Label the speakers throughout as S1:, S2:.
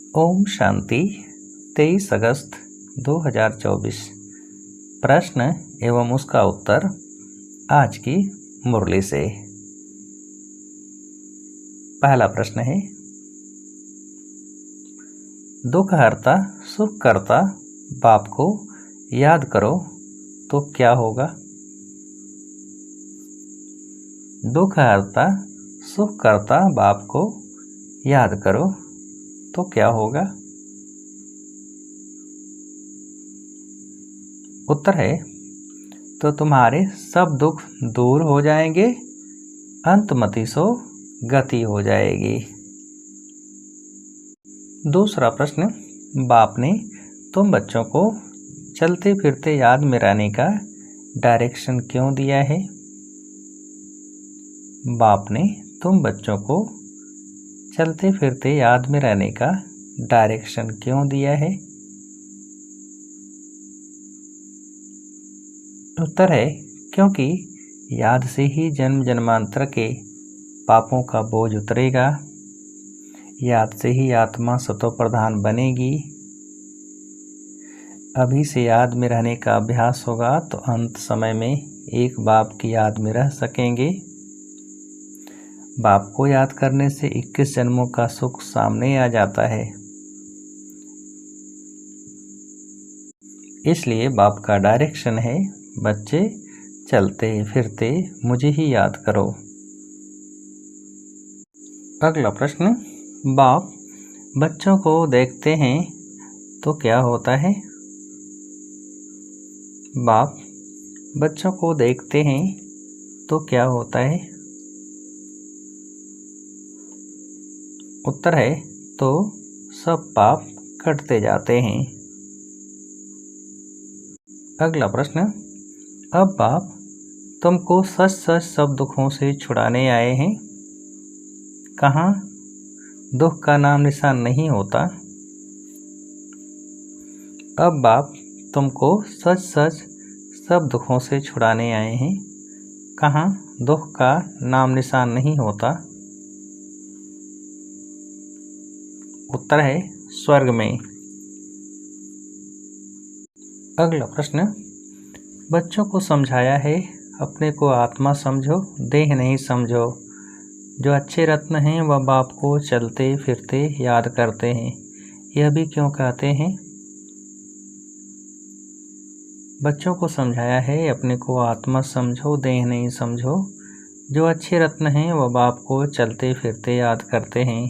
S1: ओम शांति। 23 अगस्त 2024। प्रश्न एवं उसका उत्तर आज की मुरली से। पहला प्रश्न है, दुख हरता सुख करता बाप को याद करो तो क्या होगा? दुख हरता सुख करता बाप को याद करो तो क्या होगा? उत्तर है, तो तुम्हारे सब दुख दूर हो जाएंगे, अंतमति सो गति हो जाएगी। दूसरा प्रश्न, बाप ने तुम बच्चों को चलते फिरते याद में रहने का डायरेक्शन क्यों दिया है? बाप ने तुम बच्चों को चलते फिरते याद में रहने का डायरेक्शन क्यों दिया है? उत्तर है, क्योंकि याद से ही जन्म जन्मांतर के पापों का बोझ उतरेगा, याद से ही आत्मा सतो प्रधान बनेगी। अभी से याद में रहने का अभ्यास होगा तो अंत समय में एक बाप की याद में रह सकेंगे। बाप को याद करने से 21 जन्मों का सुख सामने आ जाता है। इसलिए बाप का डायरेक्शन है, बच्चे चलते फिरते मुझे ही याद करो। अगला प्रश्न, बाप बच्चों को देखते हैं तो क्या होता है? बाप बच्चों को देखते हैं तो क्या होता है? उत्तर है, तो सब पाप कटते जाते हैं। अगला प्रश्न, अब बाप तुमको सच सच सब दुखों से छुड़ाने आए हैं। कहाँ दुख का नाम निशान नहीं होता। अब बाप तुमको सच सच सब दुखों से छुड़ाने आए हैं। कहाँ दुख का नाम निशान नहीं होता। उत्तर है, स्वर्ग में। अगला प्रश्न, बच्चों को समझाया है अपने को आत्मा समझो, देह नहीं समझो। जो अच्छे रत्न हैं वह बाप को चलते फिरते याद करते हैं। यह भी क्यों कहते हैं? बच्चों को समझाया है अपने को आत्मा समझो, देह नहीं समझो। जो अच्छे रत्न हैं वह बाप को चलते फिरते याद करते हैं।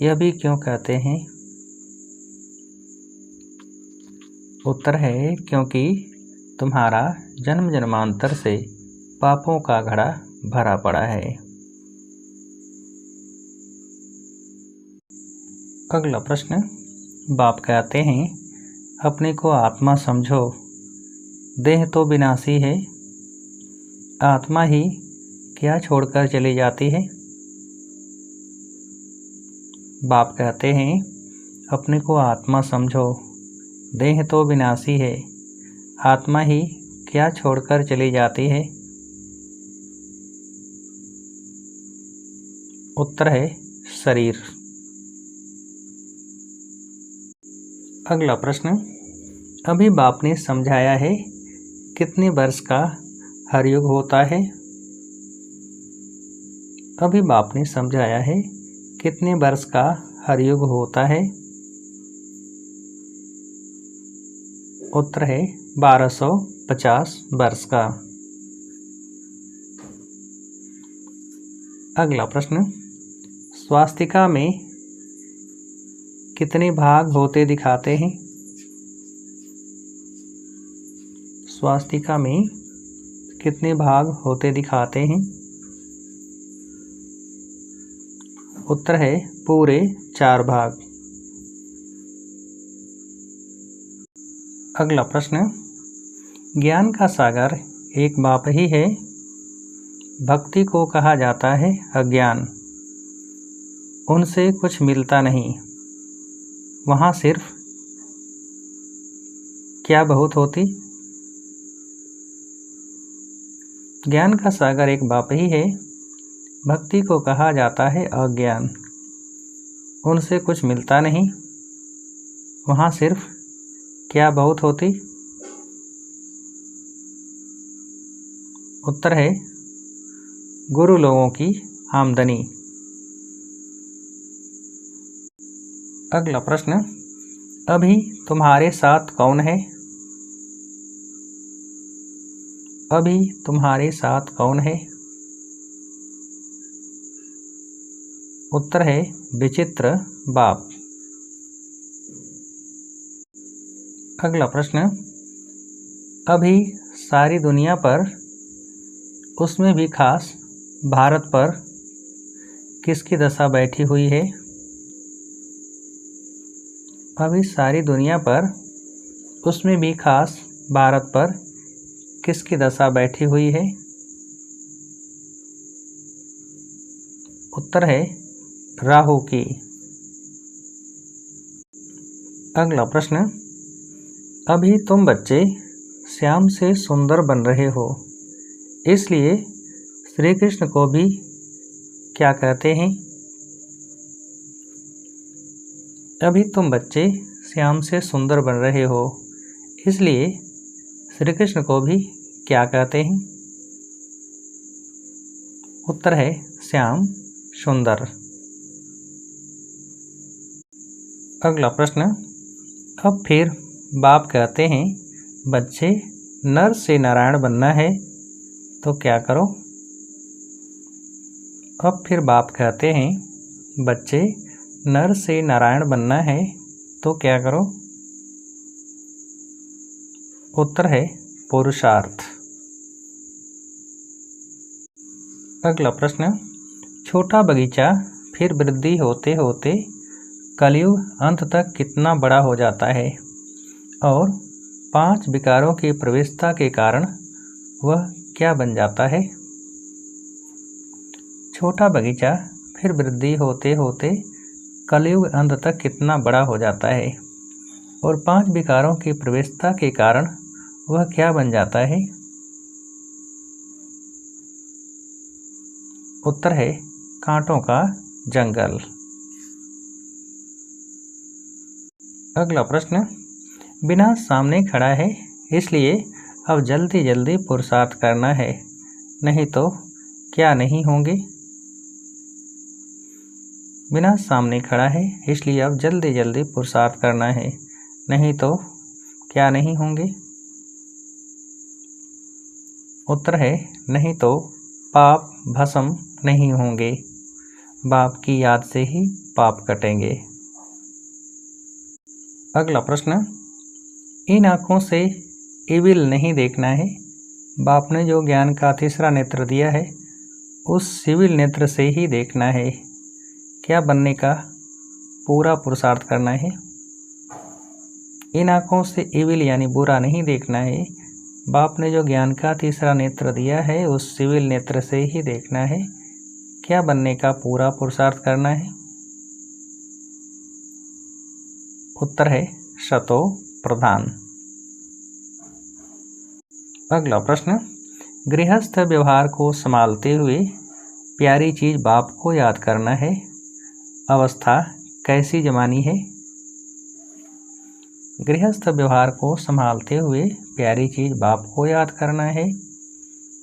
S1: यह भी क्यों कहते हैं? उत्तर है, क्योंकि तुम्हारा जन्म जन्मांतर से पापों का घड़ा भरा पड़ा है। अगला प्रश्न, बाप कहते हैं अपने को आत्मा समझो, देह तो विनाशी है, आत्मा ही क्या छोड़कर चली जाती है? बाप कहते हैं अपने को आत्मा समझो, देह तो विनाशी है, आत्मा ही क्या छोड़कर चली जाती है? उत्तर है, शरीर। अगला प्रश्न, अभी बाप ने समझाया है कितने वर्ष का हरयुग होता है? अभी बाप ने समझाया है कितने वर्ष का हरयुग होता है? उत्तर है, 1250 वर्ष का। अगला प्रश्न, स्वास्तिका में कितने भाग होते दिखाते हैं? स्वास्तिका में कितने भाग होते दिखाते हैं? उत्तर है, पूरे 4 भाग। अगला प्रश्न, ज्ञान का सागर एक बाप ही है, भक्ति को कहा जाता है अज्ञान। उनसे कुछ मिलता नहीं, वहाँ सिर्फ क्या बहुत होती? ज्ञान का सागर एक बाप ही है, भक्ति को कहा जाता है अज्ञान। उनसे कुछ मिलता नहीं, वहाँ सिर्फ क्या बहुत होती? उत्तर है गुरु लोगों की आमदनी। अगला प्रश्न, अभी तुम्हारे साथ कौन है? अभी तुम्हारे साथ कौन है? उत्तर है विचित्र बाप। अगला प्रश्न, अभी सारी दुनिया पर, उसमें भी खास भारत पर किसकी दशा बैठी हुई है? अभी सारी दुनिया पर, उसमें भी खास भारत पर किसकी दशा बैठी हुई है? उत्तर है राहु की। अगला प्रश्न, अभी तुम बच्चे श्याम से सुंदर बन रहे हो, इसलिए श्री कृष्ण को भी क्या कहते हैं? अभी तुम बच्चे श्याम से सुंदर बन रहे हो, इसलिए श्री कृष्ण को भी क्या कहते हैं? उत्तर है श्याम सुंदर। अगला प्रश्न, अब फिर बाप कहते हैं बच्चे नर से नारायण बनना है तो क्या करो? अब फिर बाप कहते हैं बच्चे नर से नारायण बनना है तो क्या करो? उत्तर है पुरुषार्थ। अगला प्रश्न, छोटा बगीचा फिर वृद्धि होते होते कलयुग अंत तक कितना बड़ा हो जाता है और 5 विकारों की प्रवेशता के कारण वह क्या बन जाता है? छोटा बगीचा फिर वृद्धि होते होते कलयुग अंत तक कितना बड़ा हो जाता है और 5 विकारों की प्रवेशता के कारण वह क्या बन जाता है? उत्तर है कांटों का जंगल। अगला प्रश्न, बिना सामने खड़ा है इसलिए अब जल्दी जल्दी पुरुषार्थ करना है, नहीं तो क्या नहीं होंगे? बिना सामने खड़ा है इसलिए अब जल्दी जल्दी पुरुषार्थ करना है, नहीं तो क्या नहीं होंगे? उत्तर है नहीं तो पाप भस्म नहीं होंगे, बाप की याद से ही पाप कटेंगे। अगला प्रश्न, इन आँखों से इविल नहीं देखना है, बाप ने जो ज्ञान का तीसरा नेत्र दिया है उस सिविल नेत्र से ही देखना है, क्या बनने का पूरा पुरुषार्थ करना है? इन आँखों से इविल यानी बुरा नहीं देखना है, बाप ने जो ज्ञान का तीसरा नेत्र दिया है उस सिविल नेत्र से ही देखना है, क्या बनने का पूरा पुरुषार्थ करना है? उत्तर है शतो प्रधान। अगला प्रश्न, गृहस्थ व्यवहार को संभालते हुए प्यारी चीज बाप को याद करना है, अवस्था कैसी जमानी है? गृहस्थ व्यवहार को संभालते हुए प्यारी चीज बाप को याद करना है,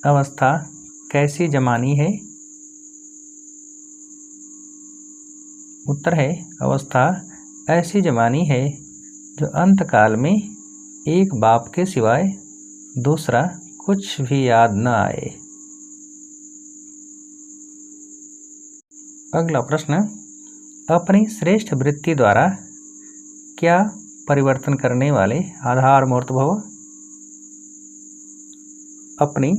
S1: अवस्था कैसी जमानी है? उत्तर है अवस्था ऐसी जमानी है जो अंतकाल में एक बाप के सिवाय दूसरा कुछ भी याद न आए। अगला प्रश्न, अपनी श्रेष्ठ वृत्ति द्वारा क्या परिवर्तन करने वाले आधार मूर्त भव? अपनी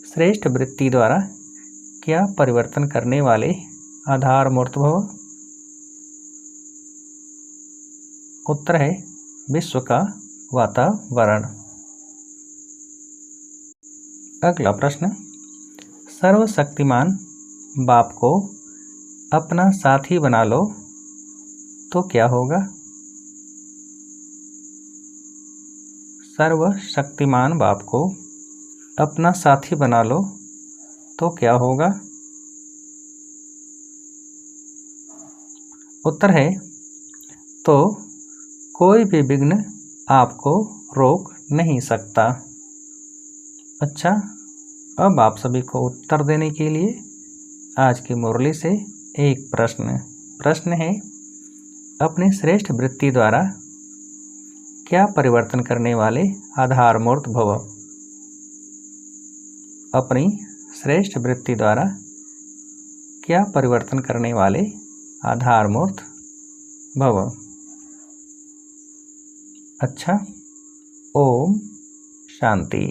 S1: श्रेष्ठ वृत्ति द्वारा क्या परिवर्तन करने वाले आधार मूर्त भव? उत्तर है विश्व का वातावरण। अगला प्रश्न, सर्वशक्तिमान बाप को अपना साथी बना लो तो क्या होगा? सर्वशक्तिमान बाप को अपना साथी बना लो तो क्या होगा? उत्तर है तो कोई भी विघ्न आपको रोक नहीं सकता। अच्छा, अब आप सभी को उत्तर देने के लिए आज की मुरली से एक प्रश्न है, अपनी श्रेष्ठ वृत्ति द्वारा क्या परिवर्तन करने वाले आधार मूर्त भव। अपनी श्रेष्ठ वृत्ति द्वारा क्या परिवर्तन करने वाले आधार मूर्त भव। अच्छा, ओम शांति।